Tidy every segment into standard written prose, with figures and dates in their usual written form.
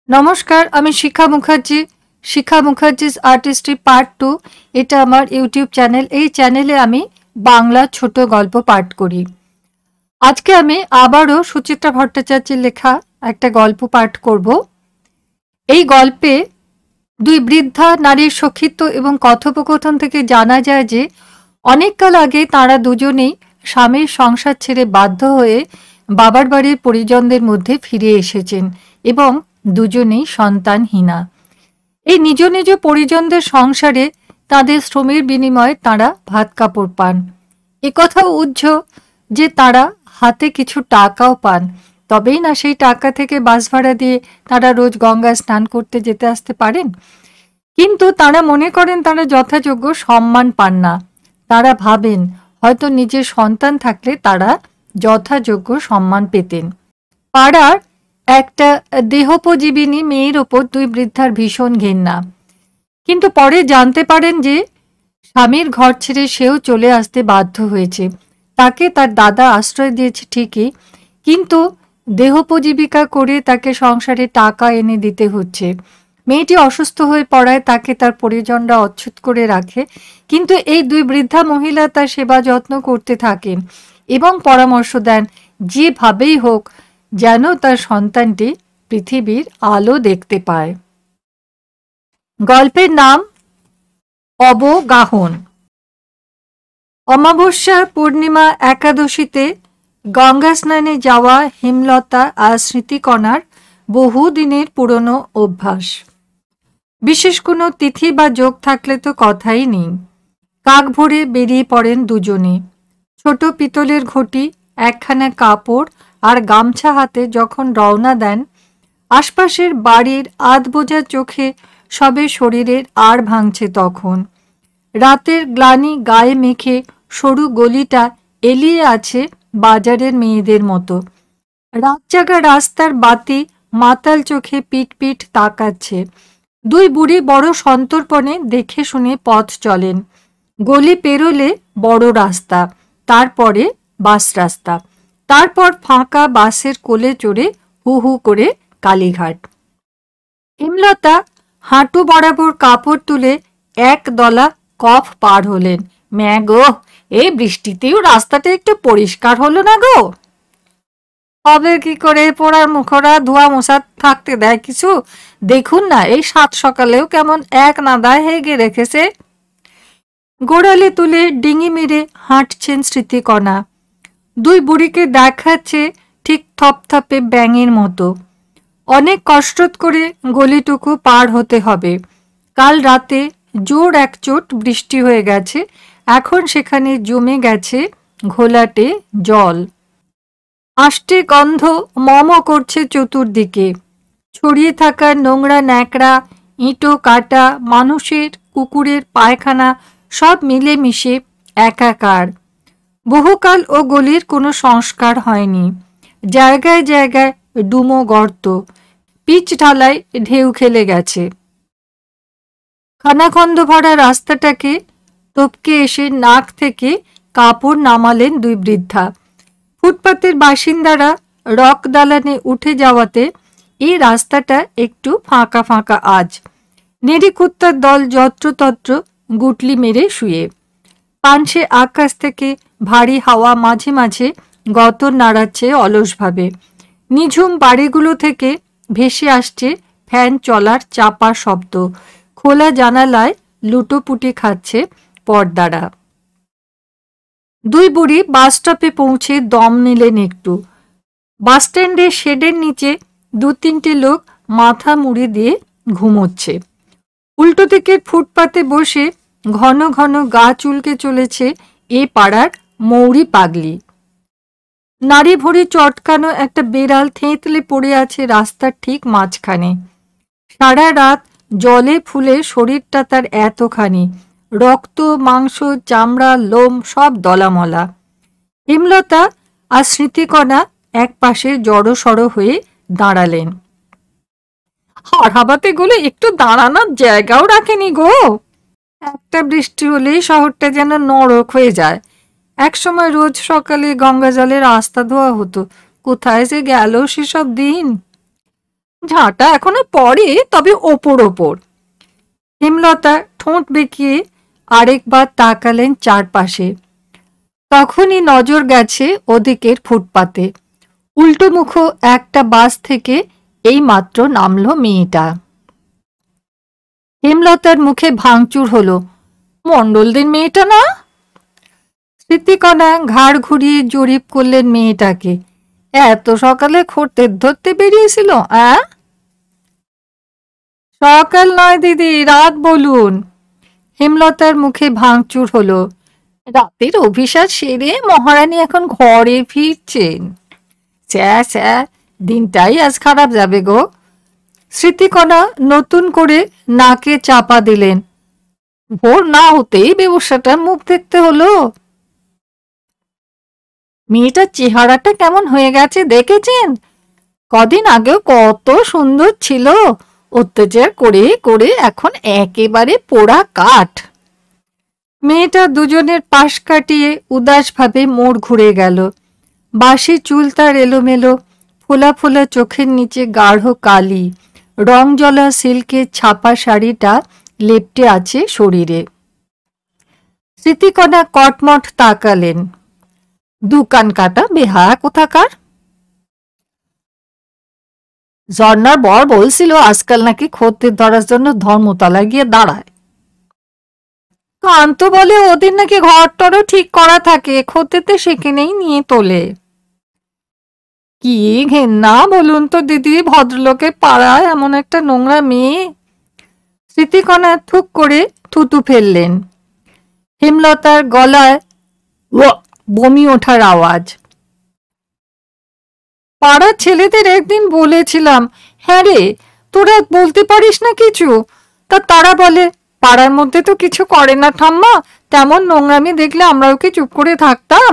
नमस्कार आमी शिखा मुखार्जीज artistry part 2 এটা আমার ইউটিউব চ্যানেল। এই চ্যানেলে আমি বাংলা ছোট গল্প পাঠ করি। আজকে আমি আবারও সুচিত্রা ভট্টাচার্যের লেখা একটা গল্প পাঠ করব। এই গল্পে দুই বৃদ্ধা নারীর সখিত্ব এবং কথোপকথন থেকে জানা যায় যে অনেককাল আগে তারা দুজনেই স্বামীর সংসার ছেড়ে বাধ্য হয়ে বাবার বাড়ির পরিজনদের মধ্যে ফিরে এসেছেন এবং দুজনেই সন্তানহীনা। এই নিজ নিজ পরিজনদের সংসারে তাদের শ্রমের বিনিময়ে তারা ভাত কাপড় পান। একথাও উজ্জ যে তারা হাতে কিছু টাকাও পান, তবেই না সেই টাকা থেকে বাস ভাড়া দিয়ে তারা রোজ গঙ্গায় স্নান করতে যেতে আসতে পারেন। কিন্তু তারা মনে করেন তারা যথাযোগ্য সম্মান পান না। তারা ভাবেন হয়তো নিজের সন্তান থাকলে তারা যথাযোগ্য সম্মান পেতেন। পাড়ার একটা দেহোপজীবিনী মেয়ের ওপর দুই বৃদ্ধার ভীষণ ঘেন্না, কিন্তু পরে জানতে পারেন যে স্বামীর ঘর ছেড়ে সেও চলে আসতে বাধ্য হয়েছে। তাকে তার দাদা আশ্রয় দিয়েছে ঠিকই, কিন্তু দেহোপজীবিকা করে তাকে সংসারে টাকা এনে দিতে হচ্ছে। মেয়েটি অসুস্থ হয়ে পড়ায় তাকে তার পরিজনরা অচ্ছুত করে রাখে, কিন্তু এই দুই বৃদ্ধা মহিলা তার সেবা যত্ন করতে থাকেন এবং পরামর্শ দেন যেভাবেই হোক যেন তার সন্তানটি পৃথিবীর আলো দেখতে পায়। গল্পের নাম অবগাহন। অমাবস্যা, পূর্ণিমা, একাদশীতে গঙ্গা স্নানে যাওয়া হেমলতা আর স্মৃতিকণার বহুদিনের পুরনো অভ্যাস। বিশেষ কোনো তিথি বা যোগ থাকলে তো কথাই নেই। কাক ভরে বেরিয়ে পড়েন দুজনে। ছোট পিতলের ঘটি, একখানা কাপড় আর গামছা হাতে যখন রওনা দেন, আশপাশের বাড়ির আধ বোঝা চোখে সবে শরীরের আর ভাঙছে তখন। রাতের গ্লানি গায়ে মেখে সরু গলিটা এলিয়ে আছে বাজারের মেয়েদের মতো। রাতজাগা রাস্তার বাতি মাতাল চোখে পিট পিট তাকাচ্ছে। দুই বুড়ি বড় সন্তর্পণে দেখে শুনে পথ চলেন। গলি পেরোলে বড় রাস্তা, তারপরে বাস রাস্তা, তারপর ফাঁকা বাসের কোলে চড়ে হু হু করে কালীঘাট। হেমলতা হাঁটু বরাবর কাপড় তুলে এক দলা কফ পার হলেন। ম্যা গো, এই বৃষ্টিতেও রাস্তাটা একটু পরিষ্কার হলো না গো। হবে কি করে, পোড়ার মুখরা ধোয়া মশা থাকতে দেয় কিছু? দেখুন না, এই সাত সকালেও কেমন এক নাদায় হেগে রেখেছে। গোড়ালে তুলে ডিঙি মেরে হাঁটছেন স্মৃতিকণা। দুই বুড়িকে দেখাচ্ছে ঠিক থপথপে ব্যাঙের মতো। অনেক কষ্ট করে গলিটুকু পার হতে হবে। কাল রাতে জোর একচোট বৃষ্টি হয়ে গেছে, এখন সেখানে জমে গেছে ঘোলাটে জল। আষ্টে গন্ধ মম করছে চতুর্দিকে। ছড়িয়ে থাকা নোংরা ন্যাকড়া, ইঁটো কাটা, মানুষের কুকুরের পায়খানা সব মিলেমিশে একাকার। বহুকাল ও গলির কোনো সংস্কার হয়নি। জায়গায় জায়গায় ডুমো গর্ত, পিচ ঢালাই ঢেউ খেলে গেছে। খানাখন্দ ভরা রাস্তাটাকে টপকে এসে নাক থেকে কাপড় নামালেন দুই বৃদ্ধা। ফুটপাতের বাসিন্দারা রক দালানে উঠে যাওয়াতে এই রাস্তাটা একটু ফাঁকা ফাঁকা আজ। নেড়িকুত্তার দল যত্রতত্র গুটলি মেরে শুয়ে। পাঞ্ছে আকাশ থেকে ভারী হাওয়া মাঝে মাঝে গতর নাড়াচ্ছে অলসভাবে। নিঝুম বাড়িগুলো থেকে ভেসে আসছে ফ্যান চলার চাপা শব্দ। খোলা জানালায় লুটোপুটি খাচ্ছে পর্দারা। দুই বুড়ি বাস স্টপে পৌঁছে দম নিলেন একটু। বাসস্ট্যান্ডের শেডের নিচে দু তিনটে লোক মাথা মুড়ি দিয়ে ঘুমোচ্ছে। উল্টো দিকের ফুটপাতে বসে ঘন ঘন গা চুলকে চলেছে এ পাড়ার মৌরি পাগলি। নারী ভরি চটকানো একটা বেড়াল থেঁতলে পড়ে আছে রাস্তার ঠিক মাঝখানে। সারা রাত জলে ফুলে শরীরটা তার এতখানি, রক্ত মাংস চামড়া লোম সব দলামলা। হেমলতা আর স্মৃতিকণা এক পাশে জড়সড় হয়ে দাঁড়ালেন। হাড়হাবাতে গুলো একটু দাঁড়ানোর জায়গাও রাখেনি গো। একটা বৃষ্টি হলেই শহরটা যেন নরক হয়ে যায়। একসময় রোজ সকালে গঙ্গা জলের আস্তা ধোয়া হতো, কোথায় যে গেল সেসব দিন। ঝাঁটা এখনো পড়ে, তবে ওপর ওপর। হেমলতা ঠোঁট বেঁকিয়ে আরেকবার তাকালেন চারপাশে। তখনই নজর গেছে ওদিকের ফুটপাতে। উল্টোমুখো একটা বাস থেকে এই মাত্র নামলো মেয়েটা। হেমলতার মুখে ভাঙচুর হলো। মণ্ডলদের মেয়েটা না? স্মৃতিকণা ঘাড় ঘুরিয়ে জরিপ করলেন মেয়েটাকে। এত সকালে খদ্দের ধরতে বেরিয়েছিল? সকাল নয় দিদি, রাত বলুন। হেমলতার মুখে ভাঙচুর হলো। রাতের অভিশাপ সেরে মহারানী এখন ঘরে ফিরছেন। স্যা স্যা, দিনটাই আজ খারাপ যাবে গো। স্মৃতিকণা নতুন করে নাকে চাপা দিলেন। ভোর না হতেই ব্যবসাটার মুখ দেখতে হলো। মেয়েটার চেহারাটা কেমন হয়ে গেছে দেখেছেন? কদিন আগেও কত সুন্দর ছিল, অত্যাচার করে করে এখন একেবারে পোড়া কাঠ। মেয়েটা দুজনের পাশ কাটিয়ে উদাসভাবে মোড় ঘুরে গেল। বাসি চুল তার এলোমেলো, ফোলা ফোলা চোখের নিচে গাঢ় কালি, রং জ্বলা সিল্কের ছাপা শাড়িটা লেপ্টে আছে শরীরে। স্মৃতিকণা কটমট তাকালেন। দোকান কাটা বেহায়া কোথাকার। ঝর্ণার বর বলছিল আজকাল নাকি খদ্দের ধরার জন্য ধর্মতলায় গিয়ে দাঁড়ায়। কান্ত বলে ওদের নাকি ঘরটরও ঠিক করা থাকে, খদ্দেরদের সেখানেই নিয়ে তোলে। কি ঘেন্না বলুন তো দিদি, ভদ্রলোকের পাড়ায় এমন একটা নোংরা মেয়ে। স্মৃতিকণা থুক করে থুতু ফেললেন। হেমলতার গলায় বমি ওঠার আওয়াজ। পাড়ার ছেলেদের একদিন বলেছিলাম, হ্যাঁ রে তোরা বলতে পারিস না কিছু? তারা বলে পাড়ার মধ্যে তো কিছু করে না ঠাম্মা, তেমন নোংরামি দেখলে আমরাও কি চুপ করে থাকতাম?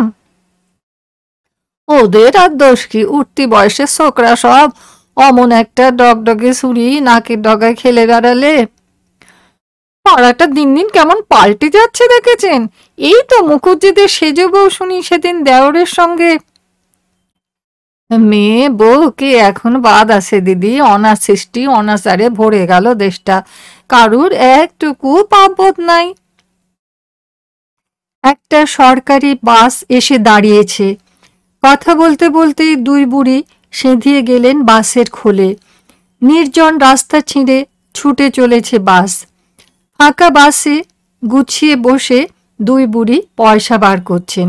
ওদের আর দোষ কি, উঠতি বয়সের ছোকরা সব, অমন একটা ডগডগে ছুরি নাকের ডগায় খেলে বেড়ালে। পাড়াটা দিন দিন কেমন পাল্টে যাচ্ছে দেখেছেন? এই তো মুখুজ্জিদের সেজে বউ শুনি সেদিন দেওরের সঙ্গে। মেয়ে বউ কি এখন বাদ আছে দিদি? অনার সৃষ্টি অনাচারে ভরে গেল দেশটা, কারুর একটুকু পাপবোধ নাই। একটা সরকারি বাস এসে দাঁড়িয়েছে। কথা বলতে বলতেই দুই বুড়ি সেঁধিয়ে গেলেন বাসের খোলে। নির্জন রাস্তা ছিঁড়ে ছুটে চলেছে বাস। ফাঁকা বাসে গুছিয়ে বসে দুই বুড়ি পয়সা বার করছেন।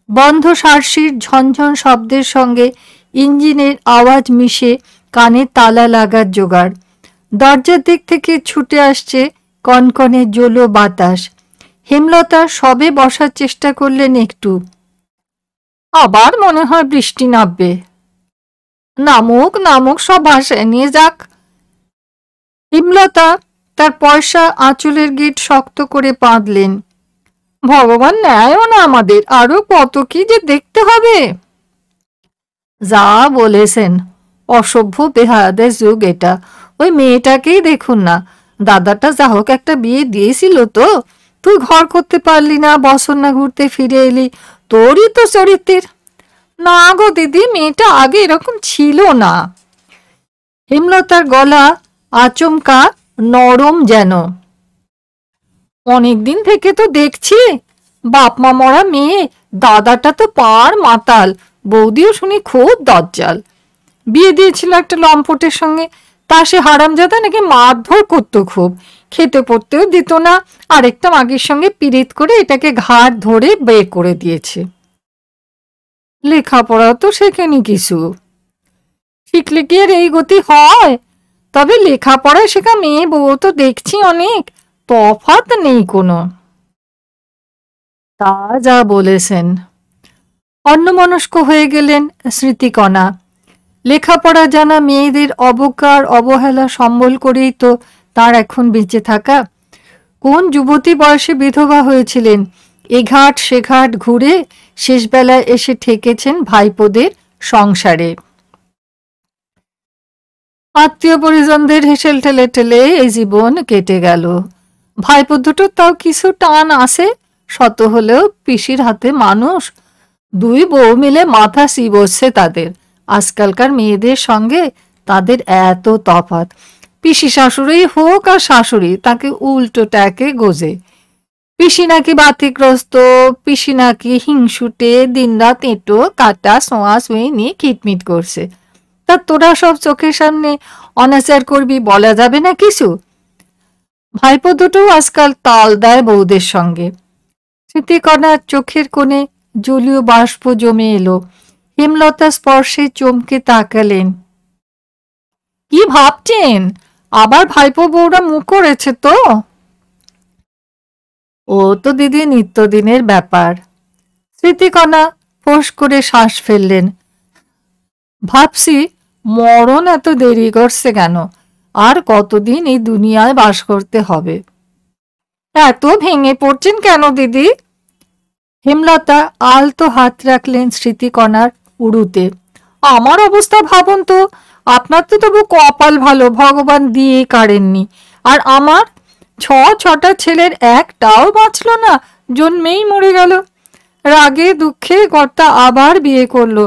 বন্ধ সার্সির ঝনঝন শব্দের সঙ্গে ইঞ্জিনের আওয়াজ মিশে কানে তালা লাগার জোগাড়। দরজার দিক থেকে ছুটে আসছে কনকনে জলো বাতাস। হেমলতা সবে বসার চেষ্টা করলেন একটু, আবার মনে হয় বৃষ্টি নামবে। নামুক নামুক, সব ভাষায় নিয়ে যাক। হেমলতা তার পয়সা আঁচলের গিট শক্ত করে বাঁধলেন। ভগবান নেয়ও না আমাদের, আরো কত কি যে দেখতে হবে। যা বলেছেন, অসভ্য বেহায়াদের যুগ এটা। ওই মেয়েটাকেই দেখুন না, দাদাটা যা হোক একটা বিয়ে দিয়েছিল তো, তুই ঘর করতে পারলি না, বছর না ঘুরতে ফিরে এলি, তোরই তো চরিত্রের। না গো দিদি, মেয়েটা আগে এরকম ছিল না। হেমলতার গলা আচমকা নরম যেন। অনেকদিন থেকে তো দেখছি, বাপ মা মরা মেয়ে, দাদাটা তো পার মাতাল, বৌদিও শুনি খুব দজ্জাল। বিয়ে দিয়েছিল একটা লম্পটের সঙ্গে, তা সে হারামজাদা নাকি মারধর করতো খুব, খেতে পড়তেও দিত না, আরেকটা মাগির সঙ্গে পীড়িত করে এটাকে ঘাড় ধরে বের করে দিয়েছে। লেখাপড়াও তো শেখেনি কিছু। শিখলে কি আর এই গতি হয়? তবে লেখাপড়ায় শেখা মেয়ে বউ তো দেখছি অনেক, তফাৎ নেই কোনো। তা যা বলেছেন। অন্যমনস্ক হয়ে গেলেন স্মৃতিকণা। লেখাপড়া জানা মেয়েদের অবকার অবহেলা সম্বল করেই তো তার এখন বেঁচে থাকা। কোন যুবতী বয়সে বিধবা হয়েছিলেন, এঘাট সেঘাট ঘুরে শেষবেলায় এসে ঠেকেছেন ভাইপোদের সংসারে। আত্মীয় পরিজনদের হেসেল ঠেলে ঠেলে এই জীবন কেটে গেল। ভাইপো দুটো তাও কিছু টান আসে, শত হলেও পিসির হাতে মানুষ। দুই বউ মিলে মাথা চিবোচ্ছে তাদের। আজকালকার মেয়েদের সঙ্গে তাদের এত তফাৎ। পিসি শাশুড়ি হোক আর শাশুড়ি, তাকে উল্টো ট্যাকে গোজে। পিসি নাকি বাতিগ্রস্ত, পিসি নাকি হিংসুটে, দিনরাত এঁটো কাটা সোয়া সুই নিয়ে কিটমিট করছে। তা তোরা সব চোখের সামনে অনাচার করবি, বলা যাবে না কিছু? ভাইপো দুটো আজকাল তাল দেয় বউদের সঙ্গে। স্মৃতিকণার চোখের কোণে জলীয় বাষ্প জমে এলো। হেমলতা স্পর্শে চমকে তাকালেন। কি ভাবছেন? আবার ভাইপো বউরা মুখ করেছে তো? ও তো দিদি নিত্যদিনের ব্যাপার। স্মৃতিকণা ফোঁস করে শ্বাস ফেললেন। ভাবছি মরণ এত দেরি করছে কেন? আর কতদিন এই দুনিয়ায় বাস করতে হবে? এত ভেঙে পড়ছেন কেন দিদি? হেমলতা আলতো হাত রাখলেন স্মৃতিকণার উড়ুতে। আমার অবস্থা ভাবুন তো। আপনার তো তবু কপাল ভালো, ভগবান দিয়ে কাড়েননি। আর আমার ছটা ছেলের একটাও বাঁচল না, জন্মেই মরে গেল। রাগে দুঃখে কর্তা আবার বিয়ে করলো।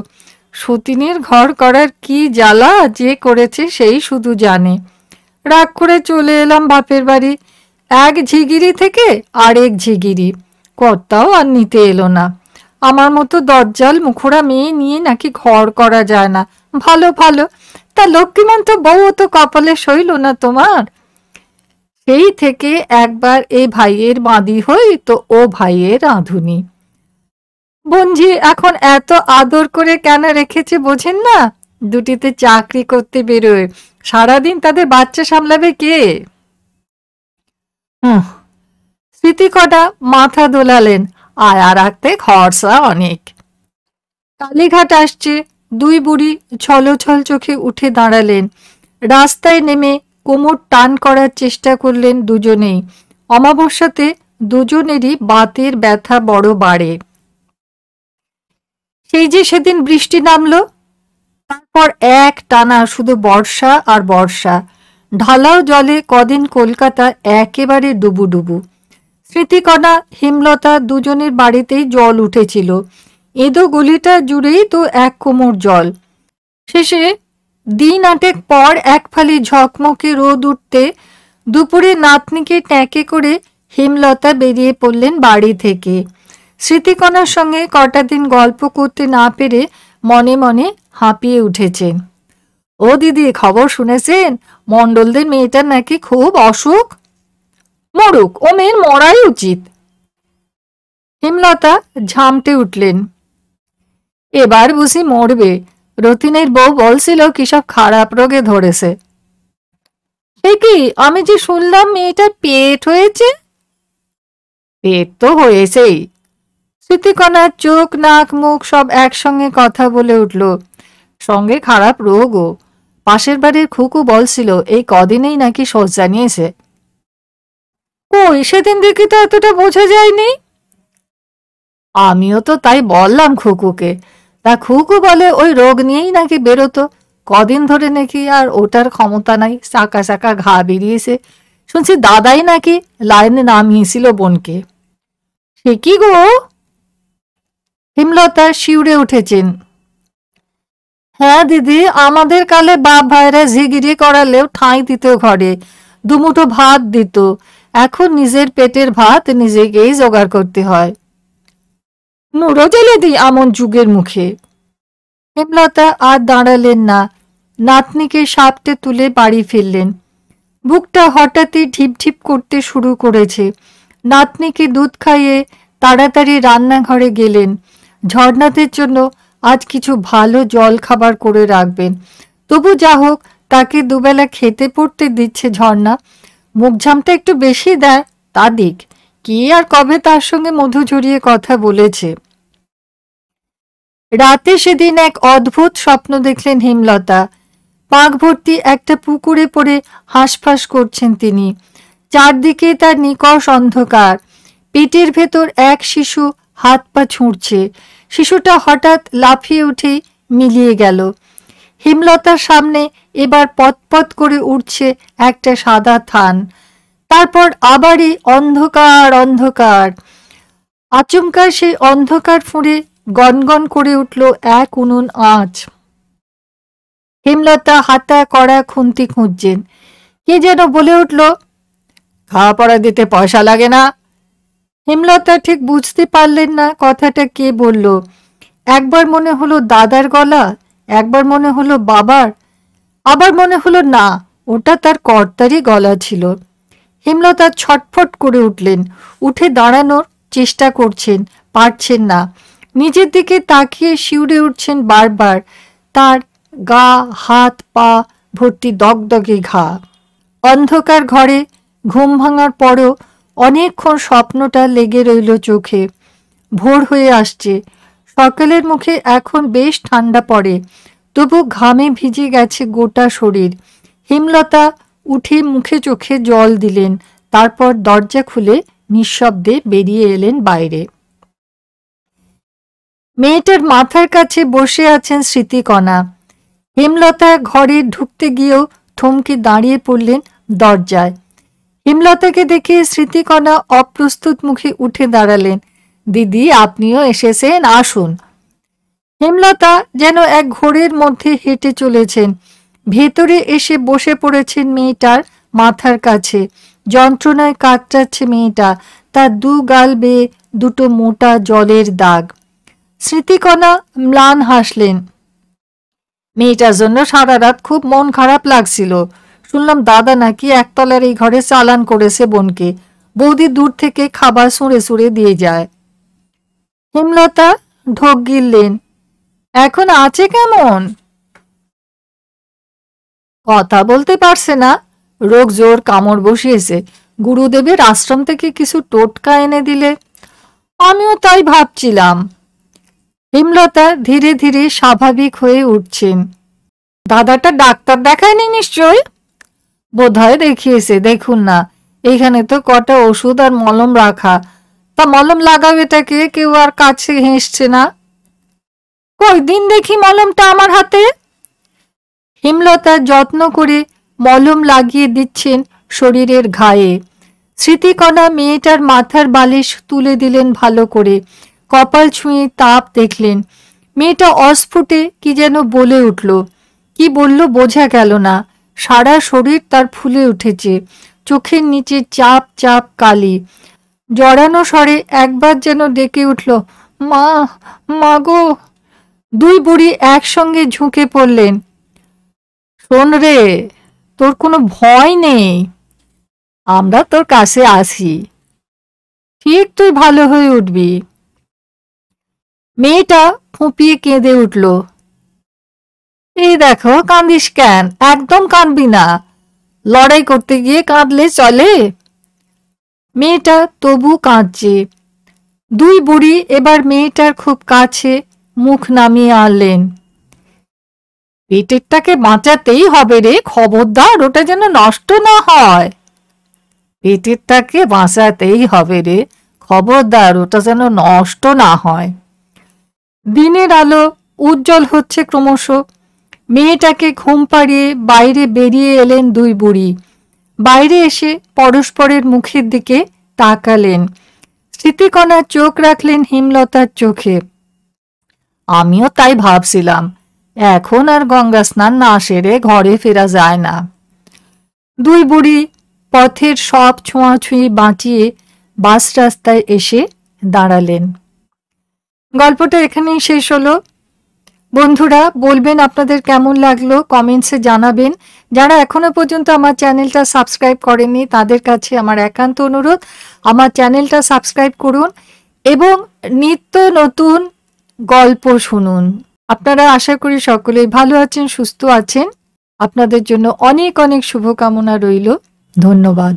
সতীনের ঘর করার কি জ্বালা যে করেছে সেই শুধু জানে। রাগ করে চলে এলাম বাপের বাড়ি। এক ঝিগিরি থেকে আরেক ঝিগিরি। কর্তাও আর নিতে এলো না। আমার মতো দজ্জাল মুখোড়া মেয়ে নিয়ে নাকি ঘর করা যায় না। ভালো ভালো, তা লক্ষ্মীমন্ত বউ তো কপালে সইল না তোমার? সেই থেকে একবার এ ভাইয়ের বাঁধি হই তো ও ভাইয়ের রাঁধুনি। বঞ্জি এখন এত আদর করে কেন রেখেছে বোঝেন না? দুটিতে চাকরি করতে বেরোয়, সারাদিন তাদের বাচ্চা সামলাবে কে? স্মৃতিকণা মাথা দোলালেন। আয়া রাখতে খরচা অনেক। কালীঘাট আসছে। দুই বুড়ি ছলছল চোখে উঠে দাঁড়ালেন। রাস্তায় নেমে কোমর টান করার চেষ্টা করলেন দুজনেই। অমাবস্যাতে দুজনেরই বাতের ব্যথা বড় বাড়ে। সেই যে সেদিন বৃষ্টি নামলো, তারপর এক টানা শুধু বর্ষা আর বর্ষা। ঢালাও জলে কদিন কলকাতা একেবারে ডুবুডুবু। স্মৃতিকণা হেমলতা দুজনের বাড়িতেই জল উঠেছিল। এদো গলিটা জুড়েই তো এক কোমর জল। শেষে দিন আটেক পর এক ফালি ঝকমকে রোদ উঠতে দুপুরে নাতনিকে ট্যাঁকে করে হেমলতা বেরিয়ে পড়লেন বাড়ি থেকে। স্মৃতিকণার সঙ্গে কটা দিন গল্প করতে না পেরে মনে মনে হাঁপিয়ে উঠেছেন। ও দিদি, খবর শুনেছেন? মণ্ডলদের মেয়েটার নাকি খুব অসুখ। মরুক, ও মেয়ের মরাই উচিত। হেমলতা ঝামটে উঠলেন। এবার বুঝি মরবে। রতিনের বউ বলছিল কি সব খারাপ রোগে ধরেছে। সে কি? আমি যে শুনলাম মেয়েটার পেট হয়েছে। পেট তো হয়েছেই। স্মৃতিকণার চোখ নাক মুখ সব একসঙ্গে কথা বলে উঠল। সঙ্গে খারাপ রোগও। পাশের বাড়ির খুকু বলছিল এই কদিনেই নাকি শয্যা নিয়েছে। কই, সেদিন দেখি তো এতটা বোঝা যায়নি। আমিও তো তাই বললাম খুকুকে। তা খুকু বলে ওই রোগ নিয়েই নাকি বেরোতো। কদিন ধরে নাকি আর ওটার ক্ষমতা নাই, চাকা চাকা ঘা বেরিয়েছে। শুনছি দাদাই নাকি লাইনে নামিয়েছিল বোনকে। সে কি গো? হেমলতা শিউরে উঠেছেন। হ্যাঁ দিদি, আমাদের কালে বাপ ভাইরা ঝিগিরি করালেও ঠাঁই দিত ঘরে, দুমুঠো ভাত দিত। এখন নিজের পেটের ভাত নিজেকেই জোগাড় করতে হয়। নুরো জেলে দিই আমন যুগের মুখে। হেমলতা আর দাঁড়ালেন না। নাতনিকে সাপটে তুলে বাড়ি ফিরলেন। বুকটা হঠাৎই ঢিপঢিপ করতে শুরু করেছে। নাতনিকে দুধ খাইয়ে তাড়াতাড়ি রান্নাঘরে গেলেন। ঝর্ণাদের জন্য আজ কিছু ভালো জল খাবার করে রাখবেন। তবু যা হোক, তাকে দুবেলা খেতে পড়তে দিচ্ছে ঝর্ণা। মুখঝামটা একটু বেশি দেয়, তা দিক। কি আর কবে তার সঙ্গে মধু ঝরিয়ে কথা বলেছে। রাতে সেদিন এক অদ্ভুত স্বপ্ন দেখলেন হেমলতা। পাক ভর্তি একটা পুকুরে পড়ে হাঁসফাঁস করছেন তিনি। চারদিকে তার নিকষ অন্ধকার। পেটের ভেতর এক শিশু হাত পা ছুঁড়ছে। শিশুটা হঠাৎ লাফিয়ে উঠে মিলিয়ে গেল। হেমলতার সামনে এবার পতপত করে উঠছে একটা সাদা থান। তারপর আবারই অন্ধকার অন্ধকার। আচমকা সেই অন্ধকার ফুঁড়ে গনগন করে উঠল এক উনুন আঁচ। হেমলতা হাতা কড়া খুন্তি খুঁজছেন। কে যেন বলে উঠল, খাওয়া পড়া দিতে পয়সা লাগে না। হেমলতা ঠিক বুঝতে পারলেন না কথাটা কে বলল। একবার মনে হলো দাদার গলা, একবার মনে হলো বাবার, আবার মনে হলো না, ওটা তার কর্তারই গলা ছিল। হেমলতা ছটফট করে উঠলেন, উঠে দাঁড়ানোর চেষ্টা করছেন, পারছেন না। নিজের দিকে তাকিয়ে শিউরে উঠছেন বারবার। তার গা, হাত, পা ভর্তি দগদগে ঘা। অন্ধকার ঘরে ঘুম ভাঙার পরও অনেকক্ষণ স্বপ্নটা লেগে রইল চোখে। ভোর হয়ে আসছে, সকালের মুখে এখন বেশ ঠান্ডা পড়ে, তবু ঘামে ভিজে গেছে গোটা শরীর। হেমলতা উঠে মুখে চোখে জল দিলেন, তারপর দরজা খুলে নিঃশব্দে বেরিয়ে এলেন বাইরে। মেয়েটার মাথার কাছে বসে আছেন স্মৃতিকণা। হেমলতা ঘরে ঢুকতে গিয়েও থমকে দাঁড়িয়ে পড়লেন দরজায়। হেমলতাকে দেখে স্মৃতিকণা অপ্রস্তুত মুখে উঠে দাঁড়ালেন। দিদি, আপনিও এসেছেন, আসুন। হেমলতা যেন এক ঘোরের মধ্যে হেঁটে চলেছেন। ভেতরে এসে বসে পড়েছেন মেয়েটার মাথার কাছে। যন্ত্রণায় কাতরাচ্ছে মেয়েটা, তার দু গাল বেয়ে দুটো মোটা জলের দাগ। স্মৃতিকণা ম্লান হাসলেন। মেয়েটার জন্য সারা রাত খুব মন খারাপ লাগছিল। শুনলাম দাদা নাকি একতলার এই ঘরে চালান করেছে বোনকে। বৌদি দূর থেকে খাবার সুঁড়ে সুঁড়ে দিয়ে যায়। হেমলতা ঢোক গিললেন। এখন আছে কেমন? কথা বলতে পারছে না, রোগ জোর কামড় বসিয়েছে। গুরুদেবের আশ্রম থেকে কিছু টোটকা এনে দিলে। আমিও তাই ভাবছিলাম। হেমলতা ধীরে ধীরে স্বাভাবিক হয়ে উঠছেন। দাদাটা ডাক্তার দেখায়নি নিশ্চয়? বোধহয় দেখিয়েছে, দেখুন না, এইখানে তো কটা ওষুধ আর মলম রাখা। তা মলম লাগাবে তাকে, কেউ আর কাছে হেসছে না। কই দিন দেখি মলমটা আমার হাতে। হেমলতা যত্ন করে মলম লাগিয়ে দিচ্ছেন শরীরের ঘায়ে। স্মৃতিকণা মেয়েটার মাথার বালিশ তুলে দিলেন ভালো করে, কপাল ছুঁয়ে তাপ দেখলেন। মেয়েটা অস্ফুটে কি যেন বলে উঠল। কি বলল বোঝা গেল না। সারা শরীর তার ফুলে উঠেছে, চোখের নিচে চাপ চাপ কালি। জড়ানো স্বরে একবার যেন ডেকে উঠল, মা, মা গো। দুই বুড়ি একসঙ্গে ঝুঁকে পড়লেন। শোন রে, তোর কোনো ভয় নেই, আমরা তোর কাছে আসি, ঠিক তুই ভালো হয়ে উঠবি। মেয়েটা ফুঁপিয়ে কেঁদে উঠল। এই দেখো, কাঁদিস কেন? একদম কাঁদবি না, লড়াই করতে গিয়ে কাঁদলে চলে? মেয়েটা তবু কাঁদছে। দুই বুড়ি এবার মেয়েটার খুব কাছে মুখ নামিয়ে আনলেন। পেটেরটাকে বাঁচাতেই হবে রে, খবরদার ওটা যেন নষ্ট না হয়। পেটেরটাকে বাঁচাতেই হবে রে, খবরদার ওটা যেন নষ্ট না হয়। দিনের আলো উজ্জ্বল হচ্ছে ক্রমশ। মেয়েটাকে ঘুম পাড়িয়ে বাইরে বেরিয়ে এলেন দুই বুড়ি। বাইরে এসে পরস্পরের মুখের দিকে তাকালেন। স্মৃতিকণা চোখ রাখলেন হেমলতার চোখে। আমিও তাই ভাবছিলাম, এখন আর গঙ্গা স্নান না সেরে ঘরে ফেরা যায় না। দুই বুড়ি পথের সব ছোঁয়াছুঁয়ি বাঁচিয়ে বাস রাস্তায় এসে দাঁড়ালেন। গল্পটা এখানেই শেষ হলো। বন্ধুরা, বলবেন আপনাদের কেমন লাগলো, কমেন্টসে জানাবেন। যারা এখনো পর্যন্ত আমার চ্যানেলটা সাবস্ক্রাইব করেননি তাদের কাছে আমার একান্ত অনুরোধ, আমার চ্যানেলটা সাবস্ক্রাইব করুন এবং নিত্য নতুন গল্প শুনুন। আপনারা আশা করি সকলেই ভালো আছেন, সুস্থ আছেন। আপনাদের জন্য অনেক অনেক শুভকামনা রইল। ধন্যবাদ।